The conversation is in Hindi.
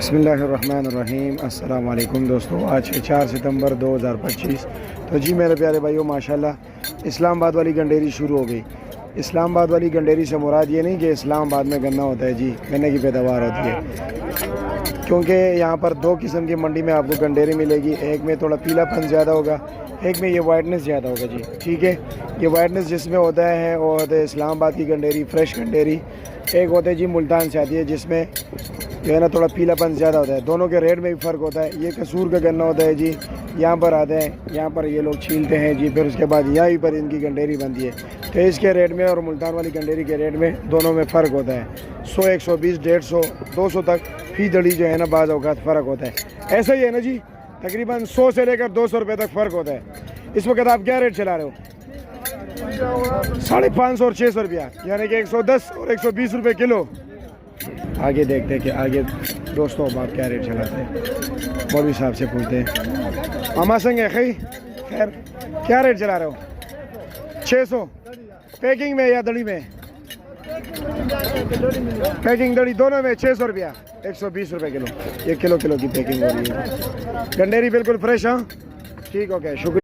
बिस्मिल्लाहिर्रहमानिर्रहीम। अस्सलाम वालेकुम दोस्तों, आज 4 सितंबर 2025। तो जी मेरे प्यारे भाइयों, माशाल्लाह इस्लामाबाद वाली गंडेरी शुरू हो गई। इस्लामाबाद वाली गंडेरी से मुराद ये नहीं कि इस्लामाबाद में गन्ना होता है, जी गन्ने की पैदावार होती है। क्योंकि यहाँ पर दो किस्म की मंडी में आपको गंडेरी मिलेगी, एक में थोड़ा पीलापन ज़्यादा होगा, एक में ये वाइटनेस ज़्यादा होगा जी। ठीक है, ये वाइटनेस जिसमें होता है वो होता है इस्लामाबाद की गंडेरी, फ्रेश गंडेरी। एक होता है जी मुल्तान से आती है, जिसमें जो है ना थोड़ा पीलापन ज़्यादा होता है। दोनों के रेट में भी फ़र्क होता है। ये कसूर का गन्ना होता है जी, यहाँ पर आता है, यहाँ पर ये लोग छीलते हैं जी, फिर उसके बाद यहाँ पर इनकी गंडेरी बनती है। तो इसके रेट में और मुल्तान वाली गंडेरी के रेट में दोनों में फ़र्क होता है। 100, 120, 150, 200 तक फी दड़ी जो है ना बाज़ औक़ात फ़र्क होता है। ऐसा ही है ना जी, तकरीबन 100 से लेकर 200 रुपये तक फ़र्क होता है। इस वक्त आप क्या रेट चला रहे हो? 550 और 600 रुपया, यानी कि 110 और 120 रुपये किलो। आगे देखते हैं कि आगे दोस्तों आप क्या रेट चलाते हैं। मौलवी साहब से पूछते हैं। मामा संग है खैर, क्या रेट चला रहे हो? 600 पैकिंग में या दड़ी में? पैकिंग दड़ी दोनों में 600 रुपया, 120 रुपये किलो। 1 किलो की पैकिंग हो रही है। गंडेरी बिल्कुल फ्रेश। हाँ ठीक, ओके, शुक्रिया।